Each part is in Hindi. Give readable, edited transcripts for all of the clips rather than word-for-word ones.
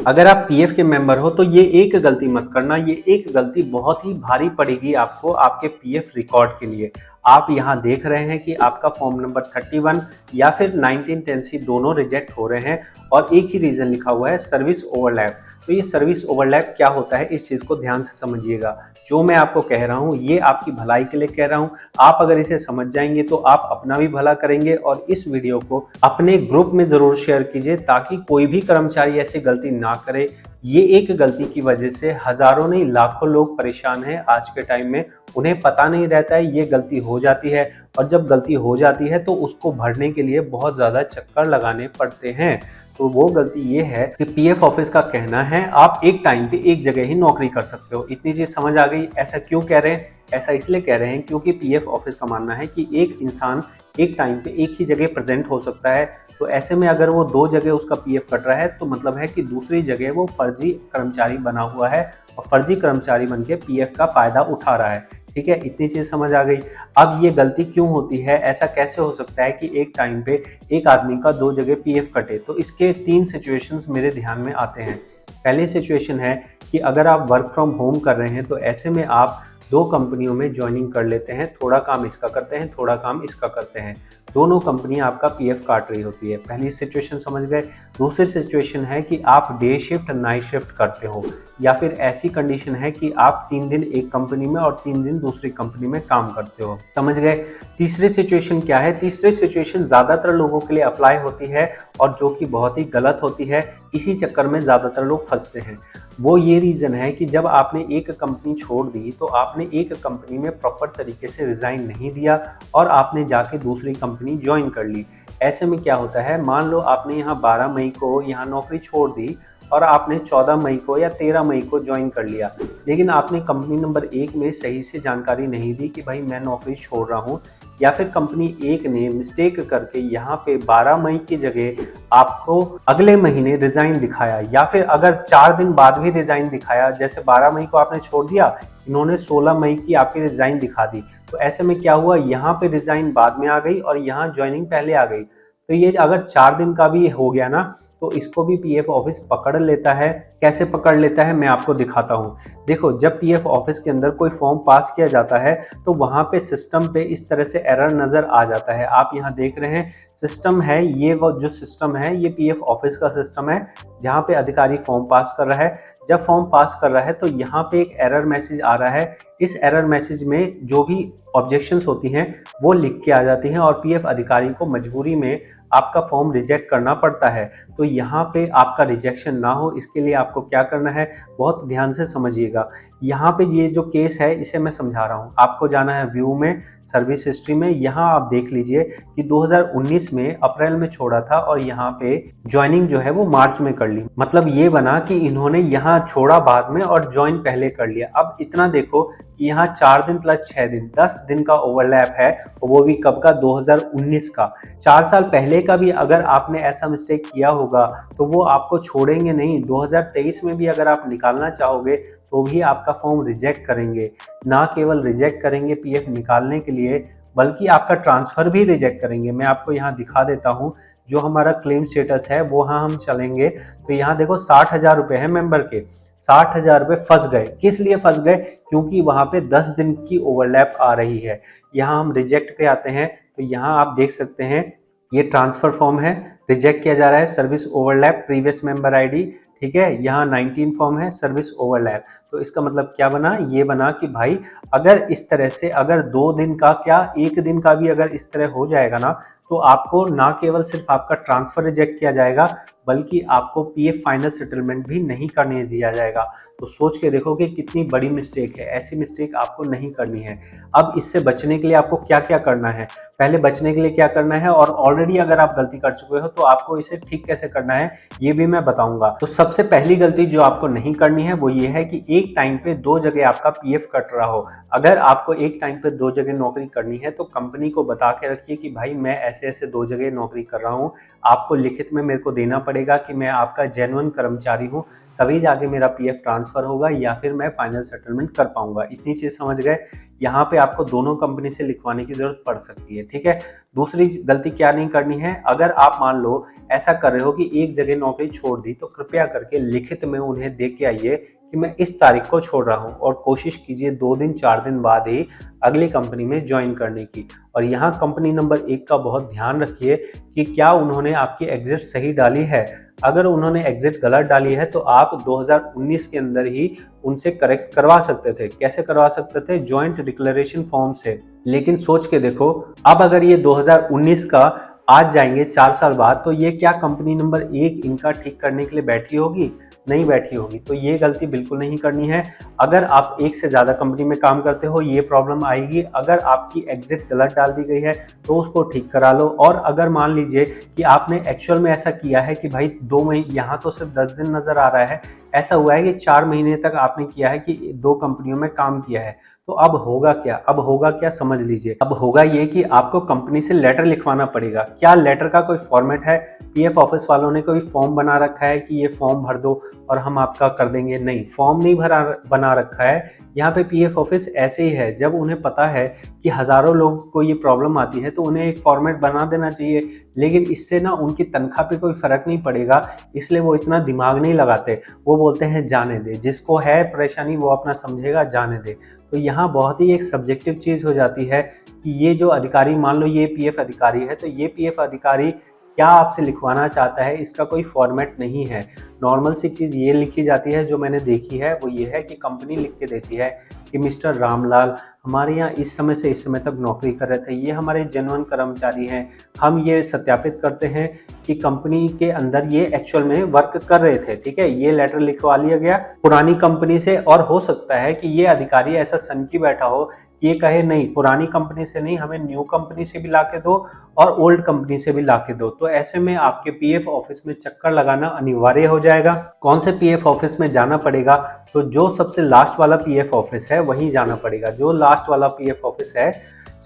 अगर आप पीएफ के मेंबर हो तो ये एक गलती मत करना, ये एक गलती बहुत ही भारी पड़ेगी आपको आपके पीएफ रिकॉर्ड के लिए। आप यहाँ देख रहे हैं कि आपका फॉर्म नंबर 31 या फिर 1910C दोनों रिजेक्ट हो रहे हैं और एक ही रीजन लिखा हुआ है, सर्विस ओवरलैप। तो ये सर्विस ओवरलैप क्या होता है, इस चीज को ध्यान से समझिएगा। जो मैं आपको कह रहा हूँ ये आपकी भलाई के लिए कह रहा हूँ। आप अगर इसे समझ जाएंगे तो आप अपना भी भला करेंगे और इस वीडियो को अपने ग्रुप में जरूर शेयर कीजिए ताकि कोई भी कर्मचारी ऐसी गलती ना करे। ये एक गलती की वजह से हजारों नहीं लाखों लोग परेशान हैं आज के टाइम में। उन्हें पता नहीं रहता है ये गलती हो जाती है और जब गलती हो जाती है तो उसको भरने के लिए बहुत ज्यादा चक्कर लगाने पड़ते हैं। तो वो गलती ये है कि पीएफ ऑफिस का कहना है आप एक टाइम पे एक जगह ही नौकरी कर सकते हो। इतनी चीज समझ आ गई। ऐसा क्यों कह रहे हैं? ऐसा इसलिए कह रहे हैं क्योंकि पीएफ ऑफिस का मानना है कि एक इंसान एक टाइम पे एक ही जगह प्रेजेंट हो सकता है। तो ऐसे में अगर वो दो जगह उसका पीएफ कट रहा है तो मतलब है कि दूसरी जगह वो फर्जी कर्मचारी बना हुआ है और फर्जी कर्मचारी बन के पीएफ का फायदा उठा रहा है। ठीक है, इतनी चीज समझ आ गई। अब ये गलती क्यों होती है? ऐसा कैसे हो सकता है कि एक टाइम पे एक आदमी का दो जगह पीएफ कटे? तो इसके तीन सिचुएशंस मेरे ध्यान में आते हैं। पहली सिचुएशन है कि अगर आप वर्क फ्रॉम होम कर रहे हैं तो ऐसे में आप दो कंपनियों में ज्वाइनिंग कर लेते हैं, थोड़ा काम इसका करते हैं, थोड़ा काम इसका करते हैं। दोनों कंपनियां आपका पीएफ काट रही होती है। पहली सिचुएशन समझ गए। दूसरी सिचुएशन है कि आप डे शिफ्ट नाइट शिफ्ट करते हो या फिर ऐसी कंडीशन है कि आप 3 दिन एक कंपनी में और 3 दिन दूसरी कंपनी में काम करते हो। समझ गए। तीसरी सिचुएशन क्या है? तीसरी सिचुएशन ज्यादातर लोगों के लिए अप्लाई होती है और जो कि बहुत ही गलत होती है। इसी चक्कर में ज्यादातर लोग फंसते हैं। वो ये रीजन है कि जब आपने एक कंपनी छोड़ दी तो आपने एक कंपनी में प्रॉपर तरीके से रिजाइन नहीं दिया और आपने जाके दूसरी कंपनी ज्वाइन कर ली। ऐसे में क्या होता है, मान लो आपने यहाँ 12 मई को यहाँ नौकरी छोड़ दी और आपने 14 मई को या 13 मई को ज्वाइन कर लिया, लेकिन आपने कंपनी नंबर 1 में सही से जानकारी नहीं दी कि भाई मैं नौकरी छोड़ रहा हूँ, या फिर कंपनी 1 ने मिस्टेक करके यहाँ पे 12 मई की जगह आपको अगले महीने रिजाइन दिखाया, या फिर अगर 4 दिन बाद भी रिजाइन दिखाया, जैसे 12 मई को आपने छोड़ दिया, इन्होंने 16 मई की आपकी रिजाइन दिखा दी। तो ऐसे में क्या हुआ, यहाँ पे रिजाइन बाद में आ गई और यहाँ ज्वाइनिंग पहले आ गई। तो ये अगर 4 दिन का भी हो गया ना तो इसको भी पीएफ ऑफिस पकड़ लेता है। कैसे पकड़ लेता है मैं आपको दिखाता हूँ। देखो, जब पीएफ ऑफिस के अंदर कोई फॉर्म पास किया जाता है तो वहां पे सिस्टम पे इस तरह से एरर नजर आ जाता है। आप यहाँ देख रहे हैं सिस्टम है, ये वो जो सिस्टम है ये पीएफ ऑफिस का सिस्टम है जहाँ पे अधिकारी फॉर्म पास कर रहा है। जब फॉर्म पास कर रहा है तो यहाँ पे एक एरर मैसेज आ रहा है। इस एरर मैसेज में जो भी ऑब्जेक्शंस होती हैं वो लिख के आ जाती हैं और पीएफ अधिकारी को मजबूरी में आपका फॉर्म रिजेक्ट करना पड़ता है। तो यहाँ पे आपका रिजेक्शन ना हो इसके लिए आपको क्या करना है, बहुत ध्यान से समझिएगा। यहाँ पे ये जो केस है इसे मैं समझा रहा हूँ। आपको जाना है व्यू में, सर्विस हिस्ट्री में। यहाँ आप देख लीजिए कि 2019 में अप्रैल में छोड़ा था और यहाँ पे ज्वाइनिंग जो है वो मार्च में कर ली। मतलब ये बना कि इन्होंने यहाँ छोड़ा बाद में और ज्वाइन पहले कर लिया। अब इतना देखो कि यहाँ 4 दिन प्लस 6 दिन 10 दिन का ओवरलैप है, वो भी कब का? 2019 का। 4 साल पहले का भी अगर आपने ऐसा मिस्टेक किया होगा तो वो आपको छोड़ेंगे नहीं। 2023 में भी अगर आप निकालना चाहोगे तो भी आपका फॉर्म रिजेक्ट करेंगे। ना केवल रिजेक्ट करेंगे पीएफ निकालने के लिए, बल्कि आपका ट्रांसफर भी रिजेक्ट करेंगे। मैं आपको यहाँ दिखा देता हूँ जो हमारा क्लेम स्टेटस है वो हाँ हम चलेंगे तो यहाँ देखो 60,000 रुपये है मेंबर के। 60,000 रुपये फंस गए। किस लिए फंस गए? क्योंकि वहां पे 10 दिन की ओवरलैप आ रही है। यहाँ हम रिजेक्ट पे आते हैं तो यहाँ आप देख सकते हैं ये ट्रांसफर फॉर्म है, रिजेक्ट किया जा रहा है, service overlap previous member ID. ठीक है, यहाँ 19 फॉर्म है, सर्विस ओवरलैप। तो इसका मतलब क्या बना? ये बना कि भाई अगर इस तरह से अगर 2 दिन का क्या 1 दिन का भी अगर इस तरह हो जाएगा ना तो आपको ना केवल सिर्फ आपका ट्रांसफर रिजेक्ट किया जाएगा बल्कि आपको पीएफ फाइनल सेटलमेंट भी नहीं करने दिया जाएगा। तो सोच के देखो कि कितनी बड़ी मिस्टेक है। ऐसी मिस्टेक आपको नहीं करनी है। अब इससे बचने के लिए आपको क्या क्या करना है, पहले बचने के लिए क्या करना है, और ऑलरेडी अगर आप गलती कर चुके हो तो आपको इसे ठीक कैसे करना है ये भी मैं बताऊंगा। तो सबसे पहली गलती जो आपको नहीं करनी है वो ये है कि एक टाइम पे 2 जगह आपका पीएफ कट रहा हो। अगर आपको एक टाइम पे 2 जगह नौकरी करनी है तो कंपनी को बता के रखिए कि भाई मैं ऐसे ऐसे 2 जगह नौकरी कर रहा हूँ। आपको लिखित में मेरे को देना पड़ेगा कि मैं आपका जेन्युइन कर्मचारी हूँ, तभी जाके मेरा पीएफ ट्रांसफर होगा या फिर मैं फाइनल सेटलमेंट कर पाऊंगा। इतनी चीज समझ गए। यहाँ पे आपको दोनों कंपनी से लिखवाने की जरूरत पड़ सकती है। ठीक है, दूसरी गलती क्या नहीं करनी है, अगर आप मान लो ऐसा कर रहे हो कि एक जगह नौकरी छोड़ दी, तो कृपया करके लिखित में उन्हें दे के आइए कि मैं इस तारीख को छोड़ रहा हूं, और कोशिश कीजिए 2 दिन 4 दिन बाद ही अगली कंपनी में ज्वाइन करने की। और यहाँ कंपनी नंबर 1 का बहुत ध्यान रखिए कि क्या उन्होंने आपकी एग्जिट सही डाली है। अगर उन्होंने एग्जिट गलत डाली है तो आप 2019 के अंदर ही उनसे करेक्ट करवा सकते थे। कैसे करवा सकते थे? ज्वाइंट डिक्लेरेशन फॉर्म से। लेकिन सोच के देखो, अब अगर ये 2019 का आज जाएंगे 4 साल बाद, तो ये क्या कंपनी नंबर 1 इनका ठीक करने के लिए बैठी होगी? नहीं बैठी होगी। तो ये गलती बिल्कुल नहीं करनी है। अगर आप एक से ज़्यादा कंपनी में काम करते हो, ये प्रॉब्लम आएगी। अगर आपकी एग्जिट गलत डाल दी गई है तो उसको ठीक करा लो। और अगर मान लीजिए कि आपने एक्चुअल में ऐसा किया है कि भाई 2 महीने, यहाँ तो सिर्फ 10 दिन नज़र आ रहा है, ऐसा हुआ है कि 4 महीने तक आपने किया है कि 2 कंपनियों में काम किया है, तो अब होगा क्या? अब होगा क्या समझ लीजिए। अब होगा ये कि आपको कंपनी से लेटर लिखवाना पड़ेगा। क्या लेटर का कोई फॉर्मेट है? पीएफ ऑफिस वालों ने कोई फॉर्म बना रखा है कि ये फॉर्म भर दो और हम आपका कर देंगे? नहीं, फॉर्म नहीं बना रखा है। यहाँ पे पीएफ ऑफिस ऐसे ही है, जब उन्हें पता है कि हजारों लोगों को ये प्रॉब्लम आती है तो उन्हें एक फॉर्मेट बना देना चाहिए। लेकिन इससे ना उनकी तनख्वाह पे कोई फर्क नहीं पड़ेगा, इसलिए वो इतना दिमाग नहीं लगाते। वो बोलते हैं जाने दे, जिसको है परेशानी वो अपना समझेगा, जाने दे। तो यहाँ बहुत ही एक सब्जेक्टिव चीज़ हो जाती है कि ये जो अधिकारी, मान लो ये पीएफ अधिकारी है, तो ये पीएफ अधिकारी क्या आपसे लिखवाना चाहता है, इसका कोई फॉर्मेट नहीं है। नॉर्मल सी चीज़ ये लिखी जाती है जो मैंने देखी है, वो ये है कि कंपनी लिख के देती है कि मिस्टर रामलाल हमारे यहाँ इस समय से इस समय तक नौकरी कर रहे थे, ये हमारे जेन्युइन कर्मचारी हैं, हम ये सत्यापित करते हैं कि कंपनी के अंदर ये एक्चुअल में वर्क कर रहे थे। ठीक है, ये लेटर लिखवा लिया गया पुरानी कंपनी से। और हो सकता है कि ये अधिकारी ऐसा सनकी बैठा हो, ये कहे नहीं, पुरानी कंपनी से नहीं, हमें न्यू कंपनी से भी लाके दो और ओल्ड कंपनी से भी लाके दो। तो ऐसे में आपके पीएफ ऑफिस में चक्कर लगाना अनिवार्य हो जाएगा। कौन से पीएफ ऑफिस में जाना पड़ेगा? तो जो सबसे लास्ट वाला पीएफ ऑफिस है वहीं जाना पड़ेगा। जो लास्ट वाला पीएफ ऑफिस है,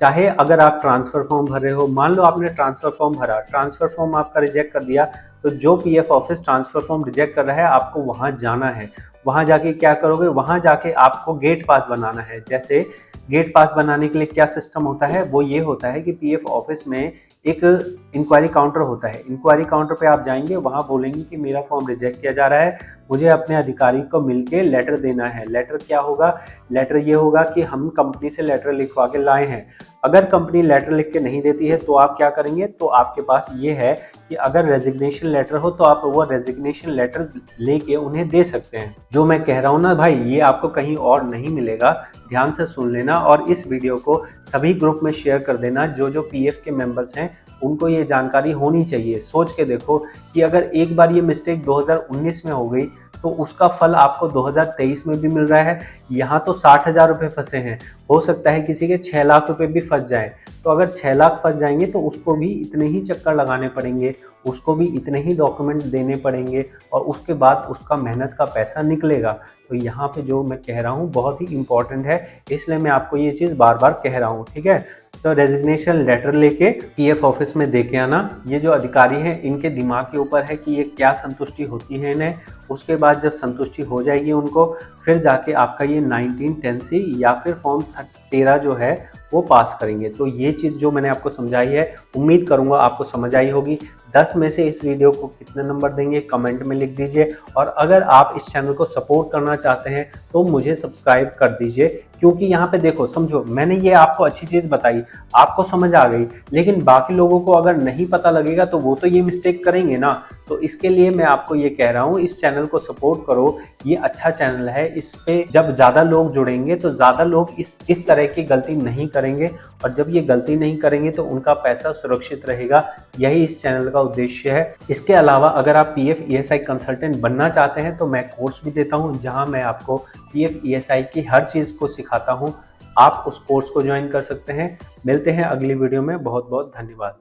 चाहे अगर आप ट्रांसफर फॉर्म भर रहे हो, मान लो आपने ट्रांसफर फॉर्म भरा, ट्रांसफर फॉर्म आपका रिजेक्ट कर दिया, तो जो PF office transfer form reject कर रहा है आपको वहां जाना है। वहां जाके क्या करोगे? वहां जाके आपको गेट पास बनाना है। जैसे गेट पास बनाने के लिए क्या सिस्टम होता है? वो ये होता है कि पीएफ ऑफिस में एक इंक्वायरी काउंटर होता है। इंक्वायरी काउंटर पे आप जाएंगे, वहां बोलेंगे कि मेरा फॉर्म रिजेक्ट किया जा रहा है, मुझे अपने अधिकारी को मिलके लेटर देना है। लेटर क्या होगा? लेटर ये होगा कि हम कंपनी से लेटर लिखवा के लाए हैं। अगर कंपनी लेटर लिख के नहीं देती है तो आप क्या करेंगे? तो आपके पास ये है कि अगर रेजिग्नेशन लेटर हो तो आप वो रेजिग्नेशन लेटर लेके उन्हें दे सकते हैं। जो मैं कह रहा हूँ ना भाई, ये आपको कहीं और नहीं मिलेगा। ध्यान से सुन लेना और इस वीडियो को सभी ग्रुप में शेयर कर देना। जो जो पीएफ के मेंबर्स हैं उनको ये जानकारी होनी चाहिए। सोच के देखो कि अगर एक बार ये मिस्टेक 2019 में हो गई तो उसका फल आपको 2023 में भी मिल रहा है। यहाँ तो 60,000 रुपये फंसे हैं, हो सकता है किसी के 6 लाख रुपए भी फंस जाए। तो अगर 6 लाख फंस जाएंगे तो उसको भी इतने ही चक्कर लगाने पड़ेंगे, उसको भी इतने ही डॉक्यूमेंट देने पड़ेंगे और उसके बाद उसका मेहनत का पैसा निकलेगा। तो यहाँ पे जो मैं कह रहा हूँ बहुत ही इंपॉर्टेंट है, इसलिए मैं आपको ये चीज़ बार बार कह रहा हूँ। ठीक है, तो रेजिग्नेशन लेटर लेके पीएफ ऑफिस में दे के आना। ये जो अधिकारी हैं इनके दिमाग के ऊपर है कि ये क्या संतुष्टि होती है इन्हें। उसके बाद जब संतुष्टि हो जाएगी उनको, फिर जाके आपका ये 1910C या फिर फॉर्म 13 जो है वो पास करेंगे। तो ये चीज़ जो मैंने आपको समझाई है, उम्मीद करूंगा आपको समझ आई होगी। 10 में से इस वीडियो को कितने नंबर देंगे कमेंट में लिख दीजिए। और अगर आप इस चैनल को सपोर्ट करना चाहते हैं तो मुझे सब्सक्राइब कर दीजिए, क्योंकि यहाँ पे देखो, समझो मैंने ये आपको अच्छी चीज़ बताई, आपको समझ आ गई, लेकिन बाकी लोगों को अगर नहीं पता लगेगा तो वो तो ये मिस्टेक करेंगे ना। तो इसके लिए मैं आपको ये कह रहा हूँ, इस चैनल को सपोर्ट करो। ये अच्छा चैनल है, इस पे जब ज़्यादा लोग जुड़ेंगे तो ज़्यादा लोग इस तरह की गलती नहीं करेंगे, और जब ये गलती नहीं करेंगे तो उनका पैसा सुरक्षित रहेगा। यही इस चैनल का उद्देश्य है। इसके अलावा अगर आप पीएफ ईएसआई कंसल्टेंट बनना चाहते हैं तो मैं कोर्स भी देता हूँ, जहाँ मैं आपको पीएफ ईएसआई की हर चीज़ को सिखाता हूँ। आप उस कोर्स को ज्वाइन कर सकते हैं। मिलते हैं अगली वीडियो में। बहुत बहुत धन्यवाद।